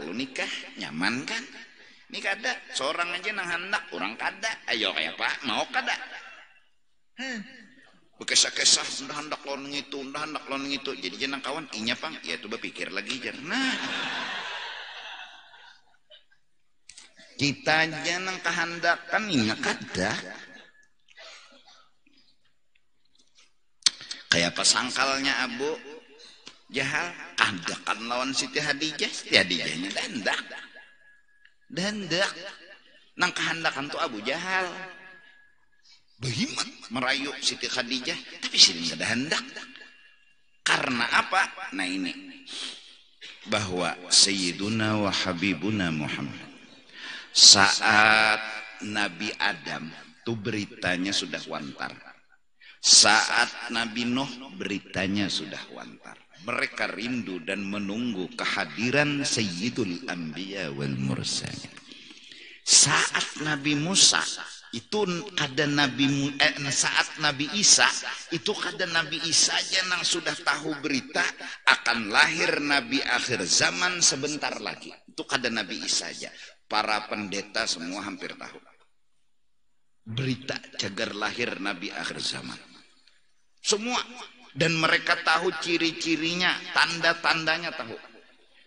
perlu nikah, nyaman kan? Ini kada, seorang aja nang hendak, orang kada. Ayo kayak Pak, mau kada? Bekesah-kesah, udah hendak lawan itu, udah hendak lawan itu. Jadi jangan kawan, inya pang, ya coba pikir lagi jar. Nah, kita aja nang kehendakan inya kada. Kayak pasangkalnya Abu Jahal, kandakan lawan Siti Hadijah, Siti Hadijahnya dandak nang kehendakan tuh Abu Jahal behimat merayu Siti Khadijah, tapi sini nggak ada hendak. Karena apa? Nah ini bahwa Sayyiduna wa Habibuna Muhammad saat Nabi Adam tuh beritanya sudah wantar, saat Nabi Nuh beritanya sudah wantar. Mereka rindu dan menunggu kehadiran Sayyidul Anbiya wal Mursalin. Saat Nabi Musa itu ada saat Nabi Isa itu ada Nabi Isa aja yang sudah tahu berita akan lahir Nabi akhir zaman sebentar lagi. Itu ada Nabi Isa aja. Para pendeta semua hampir tahu berita cagar lahir Nabi akhir zaman. Semua. Dan mereka tahu ciri-cirinya, tanda-tandanya tahu.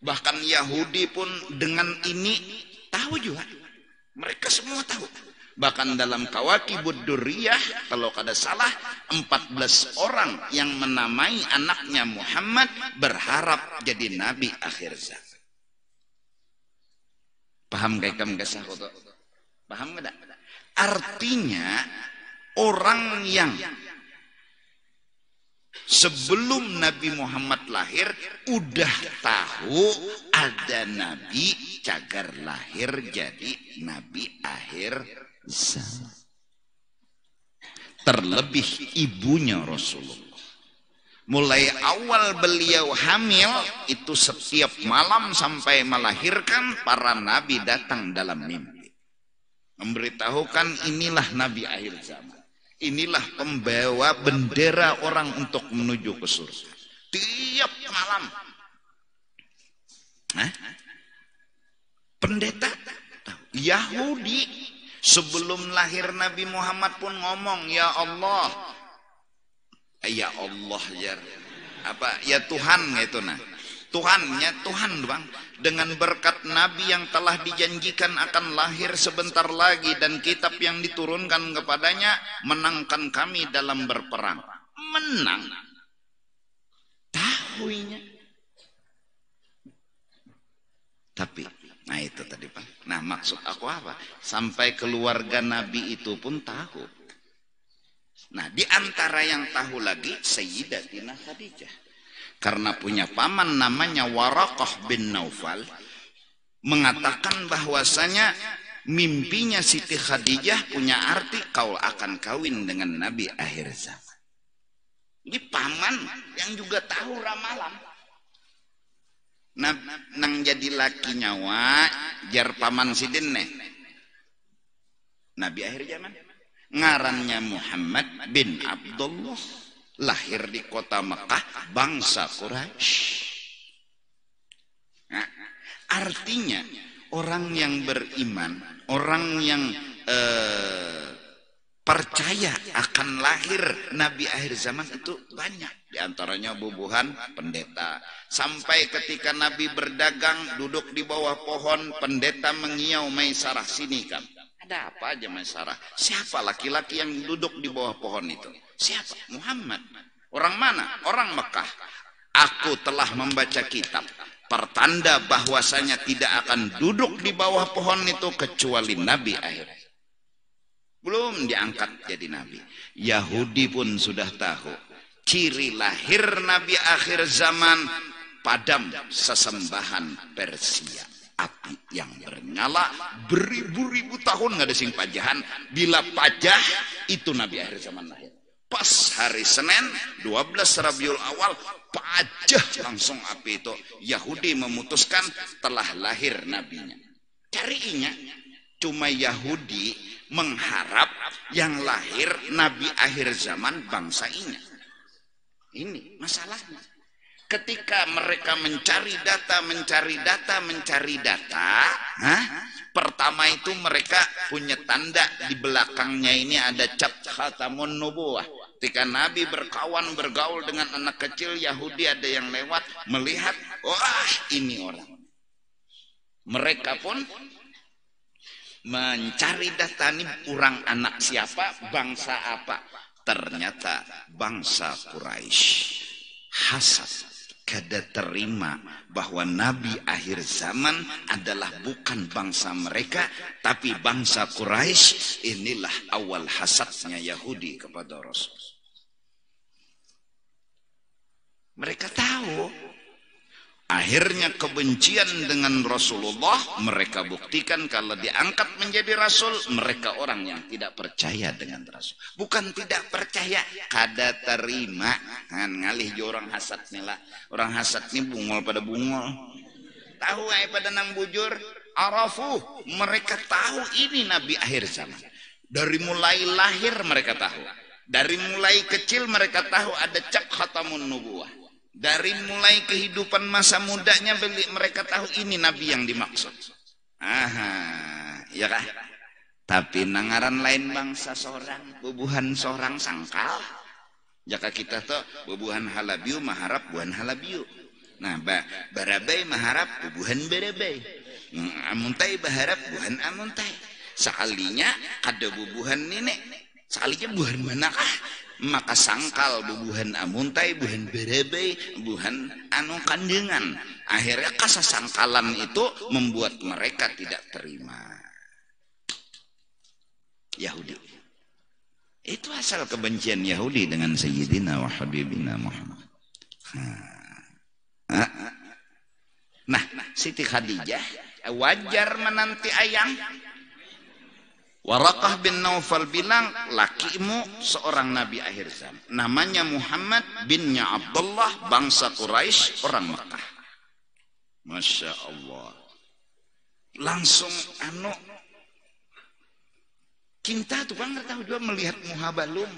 Bahkan Yahudi pun dengan ini tahu juga. Mereka semua tahu. Bahkan dalam Kawakibud Durriyah, kalau kada salah, 14 orang yang menamai anaknya Muhammad berharap jadi Nabi akhir zaman. Paham kayak kamu kesah foto? Paham nggak? Artinya orang yang sebelum Nabi Muhammad lahir udah tahu ada Nabi cagar lahir jadi Nabi akhir zaman. Terlebih ibunya Rasulullah. Mulai awal beliau hamil itu setiap malam sampai melahirkan para nabi datang dalam mimpi. Memberitahukan inilah Nabi akhir zaman. Inilah pembawa bendera orang untuk menuju ke surga. Tiap malam. Pendeta Yahudi sebelum lahir Nabi Muhammad pun ngomong, ya Allah. Ya Allah ya. Apa? Ya Tuhan gitu nah. Tuhannya Tuhan bang. Dengan berkat Nabi yang telah dijanjikan akan lahir sebentar lagi dan kitab yang diturunkan kepadanya menangkan kami dalam berperang. Menang. Tahuinya. Tapi, nah itu tadi Pak. Nah maksud aku apa? Sampai keluarga Nabi itu pun tahu. Nah di antara yang tahu lagi Sayyidatina Khadijah. Karena punya paman namanya Waraqah bin Naufal mengatakan bahwasanya mimpinya Siti Khadijah punya arti kau akan kawin dengan Nabi akhir zaman. Ini paman yang juga tahu ramalan. Nang jadi laki nyawa jar paman sidin nih. Nabi akhir zaman. Ngarannya Muhammad bin Abdullah. Lahir di kota Mekah, bangsa Quraisy. Nah, artinya orang yang beriman, orang yang percaya akan lahir Nabi akhir zaman itu banyak. Di antaranya bubuhan pendeta. Sampai ketika Nabi berdagang, duduk di bawah pohon, pendeta mengiau, Maisarah sini kan. Ada apa aja Maisarah? Siapa laki-laki yang duduk di bawah pohon itu? Siapa? Muhammad. Orang mana? Orang Mekah. Aku telah membaca kitab. Pertanda bahwasanya tidak akan duduk di bawah pohon itu kecuali Nabi akhir. Belum diangkat jadi Nabi. Yahudi pun sudah tahu. Ciri lahir Nabi akhir zaman, padam sesembahan Persia. Api yang bernyala beribu-ribu tahun nggak ada sing pajahan. Bila pajah itu Nabi akhir zaman lahir. Pas hari Senin 12 Rabiul Awal pajah langsung api itu. Yahudi memutuskan telah lahir nabinya. Carinya cuma Yahudi mengharap yang lahir Nabi akhir zaman bangsa ini. Ini masalahnya. ketika mereka mencari data, pertama itu mereka punya tanda di belakangnya ini ada cap khatamun nubuwah. Ketika Nabi bergaul dengan anak kecil Yahudi, ada yang lewat melihat, wah ini orang. Mereka pun mencari data ini orang anak siapa, bangsa apa. Ternyata bangsa Quraisy. Hasad, kada terima bahwa Nabi akhir zaman adalah bukan bangsa mereka, tapi bangsa Quraisy. Inilah awal hasadnya Yahudi kepada Rasul. Mereka tahu. Akhirnya kebencian dengan Rasulullah mereka buktikan kalau diangkat menjadi Rasul. Mereka orang yang tidak percaya dengan Rasul. Bukan tidak percaya, kada terima. Ngalih orang hasad nih lah. Orang hasad nih bungol pada bungol. Tahu ay pada nang bujur. Arafu, mereka tahu ini Nabi akhir zaman. Dari mulai lahir mereka tahu. Dari mulai kecil mereka tahu ada cap khatamun nubuwah. Dari mulai kehidupan masa mudanya mereka tahu ini Nabi yang dimaksud. Ya kah? Tapi nangaran lain bangsa seorang, bubuhan seorang sangkal. Jaka kita tuh bubuhan halabiu maharap buhan halabiu. Nah, barabai maharap bubuhan barabai. Amuntai baharap buhan amuntai. Sekalinya ada bubuhan nenek, sekalinya buhan manakah? Maka sangkal bubuhan amuntai, buhan berebe, buhan anu kandengan. Akhirnya kasasangkalan itu membuat mereka tidak terima. Yahudi. Itu asal kebencian Yahudi dengan Sayyidina wa Habibina Muhammad. Nah, Siti Khadijah wajar menanti ayang. Waraqah bin Naufal bilang, lakimu seorang nabi akhir zaman. Namanya Muhammad binnya Abdullah, bangsa Quraisy, orang Mekah. Masya Allah. Langsung cinta tuh kan nggak tahu juga melihat muhabalum.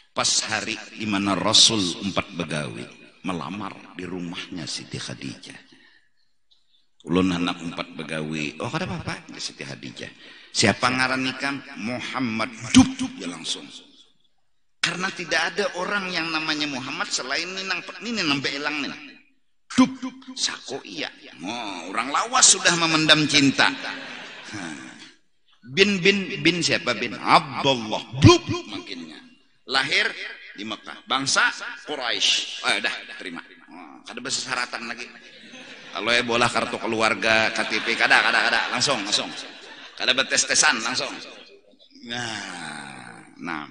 Pas hari di mana Rasul 4 begawi melamar di rumahnya Siti Khadijah. Ulun anak 4 begawi. Oh kada apa-apa, Siti Khadijah. Siapa ngaran nikah? Muhammad. Dup ya langsung. Karena tidak ada orang yang namanya Muhammad selain ini nang beelang nih. Dup sako iya. Oh, orang lawas sudah memendam cinta. Bin siapa bin? Abdullah. Dup makinnya. Lahir di Mekah. Bangsa Quraisy. Dah terima. Oh, kada bahasa syaratan lagi. Kalau bola kartu keluarga KTP kada langsung kada betes-tesan langsung. Nah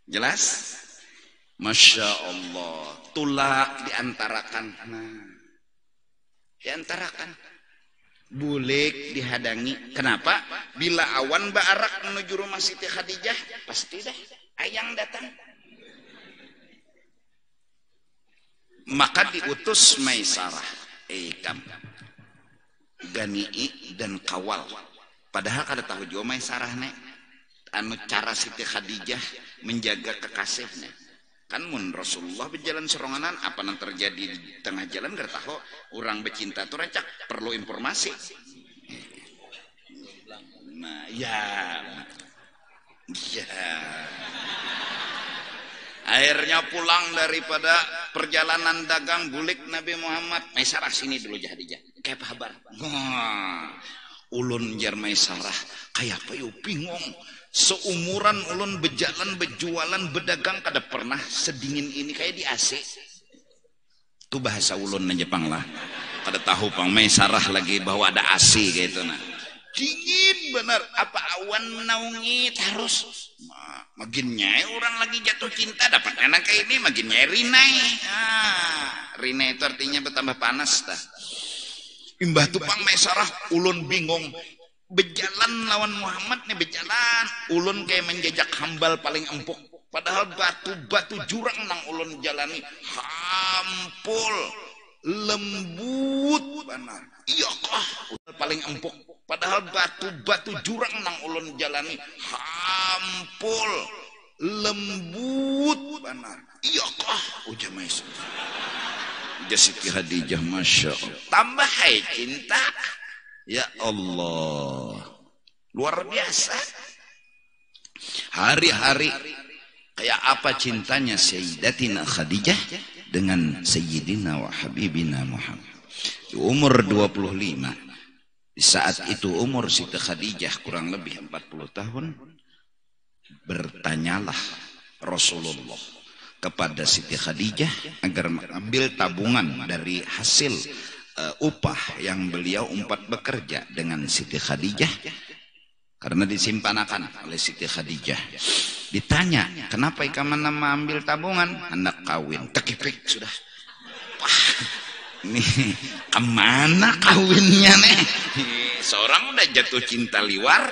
jelas. Masya Allah, tulak diantarakan. Diantarakan bulik dihadangi. Kenapa? Bila awan baarak menuju rumah Siti Khadijah, pasti dah ayang datang. Maka diutus Maisarah, Gani'i dan kawal. Padahal kada tahu juga Maisarah nek anu cara Siti Khadijah menjaga kekasihnya. Kan mun Rasulullah berjalan seronganan, apa yang terjadi di tengah jalan kada tahu. Orang bercinta tuh rancak perlu informasi. Nah, ya. Akhirnya pulang daripada perjalanan dagang bulik Nabi Muhammad. Maisarah sini dulu Khadijah. Kayak kabar. Ulun jar Maisarah kayak apa yuk bingung. Seumuran ulun berjualan berdagang kada pernah sedingin ini kayak di AC. Itu bahasa ulun na Jepang lah. Kada tahu pang Maisarah lagi bahwa ada AC kayak itu nah. Dingin benar, apa awan menaungi terus. Makin nyai orang lagi jatuh cinta dapat anak kayak ini makin nyai rinai. Rinai itu artinya bertambah panas dah. Imbah tupang Maisarah ulun bingung. Berjalan lawan Muhammad nih berjalan. Ulun kayak menjejak hambal paling empuk. Padahal batu-batu jurang nang ulun jalani hampul lembut benar. Iya kah paling empuk. Padahal batu-batu jurang nang ulun jalani hampul lembut benar. Iya kah? Ujar Maisa. Siti Khadijah, masya Allah. Tambah hai cinta. Ya Allah, luar biasa. Hari-hari kayak apa cintanya Sayyidatina Khadijah dengan Sayyidina wa Habibina Muhammad. Di umur 25, di saat itu umur Siti Khadijah kurang lebih 40 tahun, bertanyalah Rasulullah kepada Siti Khadijah agar mengambil tabungan dari hasil upah yang beliau bekerja dengan Siti Khadijah, karena disimpanakan oleh Siti Khadijah. Ditanya, kenapa ikaman ambil tabungan? Anak kawin. Tekipik sudah. Wah, ini kemana kawinnya nih? Seorang udah jatuh cinta liwar.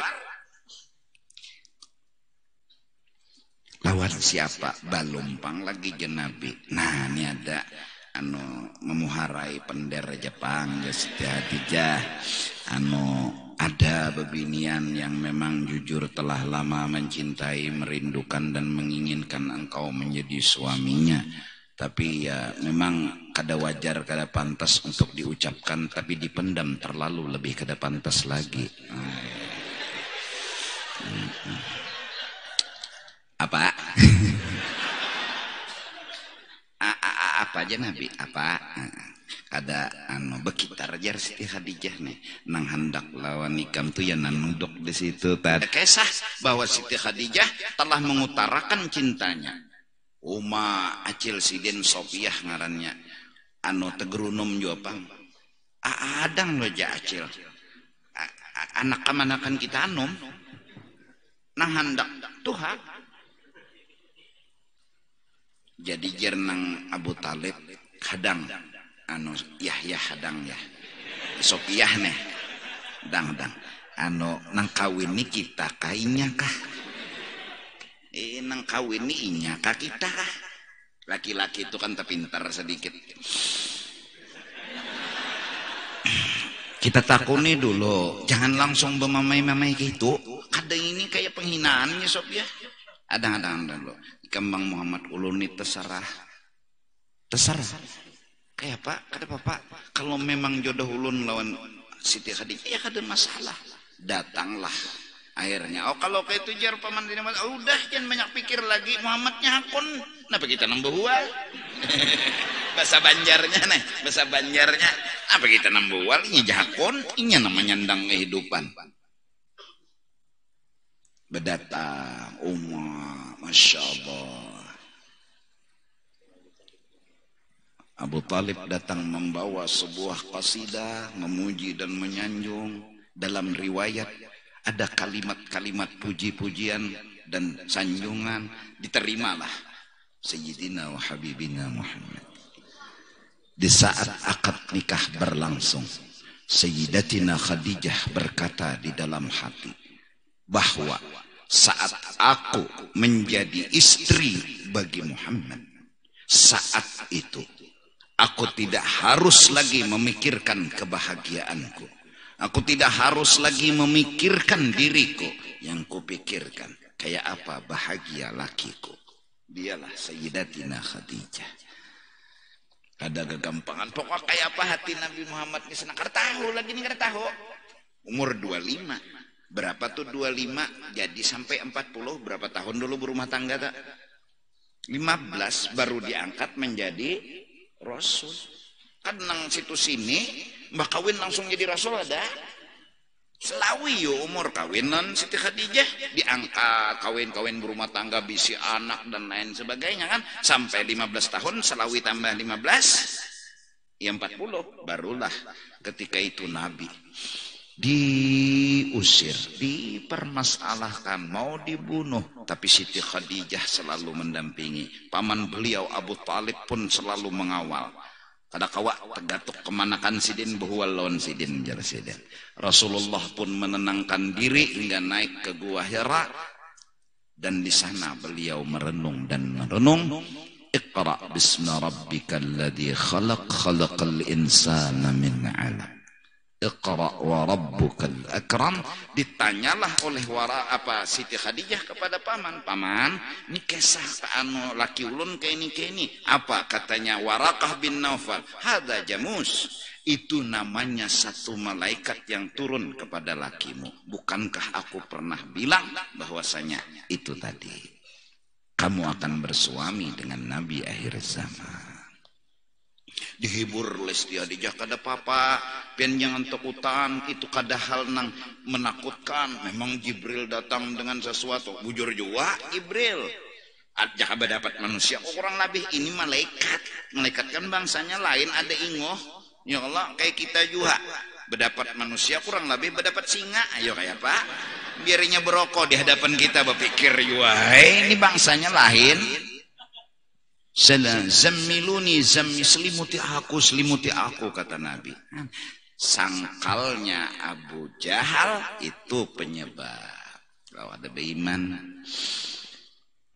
Lawan siapa? Balumpang lagi jenabi. Nah, ini ada memuharai pendera Jepang ya Siti Khadijah. Ada bebinian yang memang jujur telah lama mencintai, merindukan dan menginginkan engkau menjadi suaminya. Tapi ya memang kada wajar, kada pantas untuk diucapkan, tapi dipendam terlalu lebih kada pantas lagi. Apa? Apa aja Nabi? Apa? Ada bekitar jar Siti Khadijah nih, nang hendak lawan nikam tuh ya nanuduk di situ. Ada kisah bahwa Siti Khadijah telah mengutarakan cintanya. Uma acil sidin Sopiah ngarannya, tegerunum juapang. Adang lo ja acil. Anak kamanakan kita nang hendak Tuhan. Jadi jernang Abu Talib hadang Yahya hadang ya Sopiah nih dang nang kawin ni kita kainnya kah nang kawin ni inya kah kita kah. Laki-laki itu kan terpintar sedikit. Kita takuni dulu, jangan langsung bermamai-mamai gitu. Ada ini kayak penghinaannya Sopiah. Ada lo Kembang Muhammad Ulun terserah. Kayak Pak, kata Bapak, kalau memang jodoh ulun lawan Siti Khadijah ya kada masalah. Datanglah akhirnya. Kalau kayak itu jar paman tidak masalah. Udah jangan banyak pikir lagi, Muhammadnya hakun. Kenapa kita nambah wal? Bahasa Banjarnya nih, bahasa Banjarnya. Apa kita nambah wal? Ini jakon, ini namanya nyandang kehidupan. Berdatang umat, masya Allah. Abu Talib datang membawa sebuah qasidah memuji dan menyanjung. Dalam riwayat ada kalimat-kalimat puji-pujian dan sanjungan. Diterimalah Sayyidina wa Habibina Muhammad. Di saat akad nikah berlangsung, Sayyidatina Khadijah berkata di dalam hati bahwa saat aku menjadi istri bagi Muhammad, saat itu aku tidak harus lagi memikirkan kebahagiaanku. Aku tidak harus lagi memikirkan diriku. Yang kupikirkan kayak apa bahagia lakiku. Dialah Sayyidatina Khadijah. Ada kegampangan. Pokok kayak apa hati Nabi Muhammad ini senang. Kada tahu lagi nih, kada tahu. Umur 25. Berapa tuh 25 jadi sampai 40? Berapa tahun dulu berumah tangga tak? 15 baru diangkat menjadi Rasul. Kan nang situ sini mbak kawin langsung jadi Rasul ada. Selawi yo umur kawinan Siti Khadijah diangkat, kawin berumah tangga, bisi anak dan lain sebagainya kan, sampai 15 tahun selawi tambah 15 ya 40. Barulah ketika itu Nabi diusir, dipermasalahkan, mau dibunuh, tapi Siti Khadijah selalu mendampingi. Paman beliau Abu Talib pun selalu mengawal. Kada kawa tergatuk kemanakan sidin bahwa lawan sidin jar sidin. Rasulullah pun menenangkan diri hingga naik ke Gua Hira, dan di sana beliau merenung dan merenung. Iqra bismi rabbikal ladzi khalaq, khalaqal insana min 'alaq. Iqra wa rabbukal akram. Ditanyalah oleh Siti Khadijah kepada paman, ini kisah anu laki ulun kayak ini. Apa katanya? Warakah bin Naufal, hada jamus, itu namanya satu malaikat yang turun kepada lakimu. Bukankah aku pernah bilang bahwasanya itu tadi kamu akan bersuami dengan Nabi akhir zaman. Dihibur Lesti Khadijah kada papa, pian jangan takutan, itu kada hal nang menakutkan. Memang Jibril datang dengan sesuatu, bujur juga Jibril. Aja dapat manusia, kurang lebih ini malaikat kan bangsanya lain, ada ingoh. Ya Allah, kayak kita juga berdapat manusia kurang lebih berdapat singa. Ayo kayak apa? Biarnya berokok di hadapan kita berpikir juga, ini bangsanya lain. Zammiluni selimuti aku kata Nabi. Sangkalnya Abu Jahal itu penyebab. Kalau ada beriman.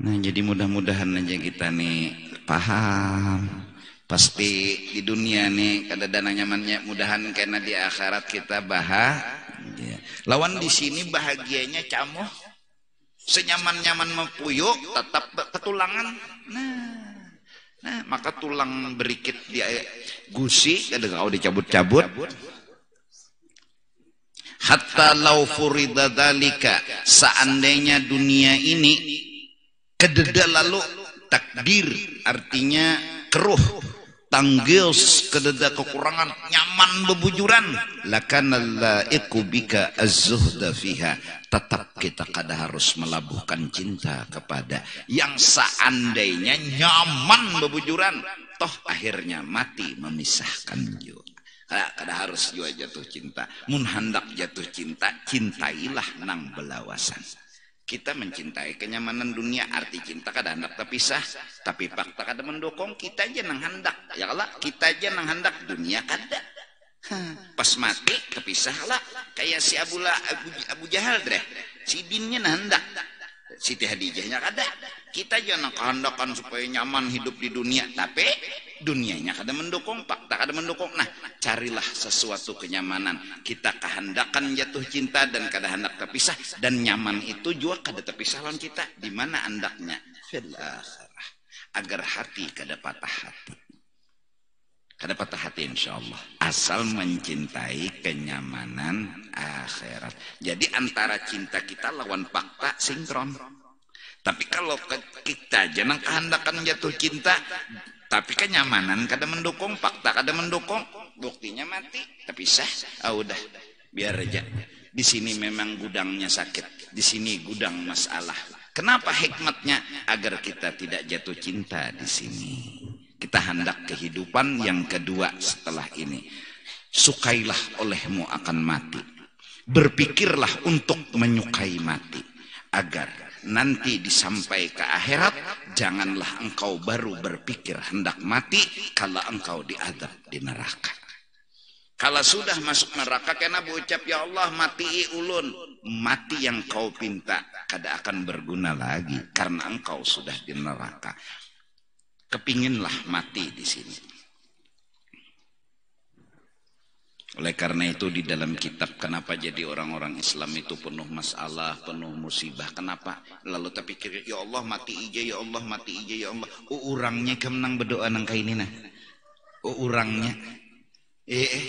Nah, jadi mudah-mudahan aja kita nih paham. Pasti di dunia nih kada dana nyamannya, mudahan karena di akhirat kita bahagia. Lawan di sini bahagianya camoh. Senyaman-nyaman mempuyuk tetap ketulangan. Nah, maka tulang berikit di gusi kada kau dicabut-cabut. Hatta lau furida dzalika, seandainya dunia ini kededa lalu takdir, artinya keruh, tanggils, kededa kekurangan, nyaman bebujuran, lakana laiku bika az-zuhda fiha, tetap kita kada harus melabuhkan cinta kepada yang seandainya nyaman bebujuran, toh akhirnya mati memisahkan juga. Kada harus juga jatuh cinta. Mun hendak jatuh cinta, cintailah nang belawasan. Kita mencintai kenyamanan dunia, arti cinta kada hendak terpisah, tapi fakta kada mendukung, kita aja nang hendak. Ya Allah, kita aja nang hendak, dunia kada. Pas mati terpisah lah, kayak si Abu Jahal deh, si dinnya nang hendak, Siti Khadijahnya kada. Kita aja nang kehendakan supaya nyaman hidup di dunia, tapi dunianya kada mendukung, fakta kada mendukung. Nah, carilah sesuatu kenyamanan. Kita kehendakan jatuh cinta dan kada hendak terpisah, dan nyaman itu juga kada terpisah lawan kita. Di mana hendaknya? Fil akhirah. Agar hati kada patah hati. Kada patah hati insyaallah. Asal mencintai kenyamanan akhirat. Jadi antara cinta kita lawan fakta sinkron. Tapi kalau kita jangan kehendakan jatuh cinta, tapi kenyamanan kada mendukung, fakta kada mendukung, buktinya mati, terpisah. Udah, biar aja. Di sini memang gudangnya sakit, di sini gudang masalah. Kenapa hikmatnya? Agar kita tidak jatuh cinta di sini. Kita hendak kehidupan yang kedua setelah ini. Sukailah olehmu akan mati. Berpikirlah untuk menyukai mati. Agar nanti disampai ke akhirat, janganlah engkau baru berpikir hendak mati kalau engkau diadab di neraka. Kalau sudah masuk neraka, kena berucap, ya Allah mati ulun. Mati yang kau pinta kada akan berguna lagi karena engkau sudah di neraka. Kepinginlah mati di sini. Oleh karena itu di dalam kitab, kenapa jadi orang-orang Islam itu penuh masalah, penuh musibah? Kenapa? Lalu terpikir, ya Allah mati ija, ya Allah mati ija, ya Allah. Orangnya kemenang berdoa nang kaini nah. Orangnya.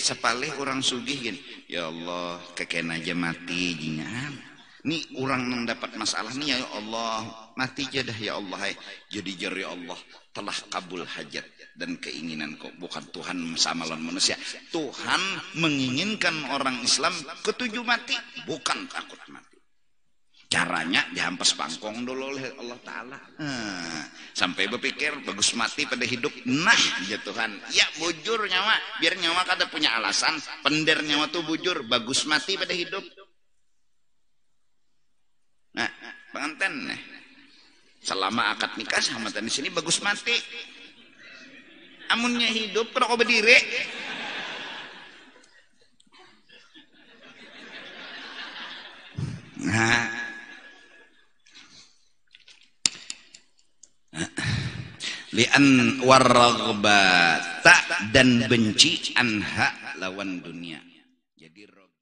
Sepalih orang sugih gini. Ya Allah, keken aja mati jingan. Nih orang yang dapat masalah nih, ya Allah mati aja dah ya Allah. Jadi jari Allah telah kabul hajat dan keinginan kok, bukan Tuhan sama lawan manusia. Tuhan menginginkan orang Islam ketujuh mati, bukan takut mati. Caranya dihampas pangkong dulu oleh Allah Ta'ala. Sampai berpikir bagus mati pada hidup. Nah ya Tuhan, ya bujur nyawa, biar nyawa kada punya alasan. Pender nyawa tuh bujur, bagus mati pada hidup. Nah, pengantin nih, selama akad nikah sama di sini bagus mati. Amunnya hidup kena kau berdiri. Nah, lian warraghbata, dan benci anha lawan dunia. Jadi jadi rogi.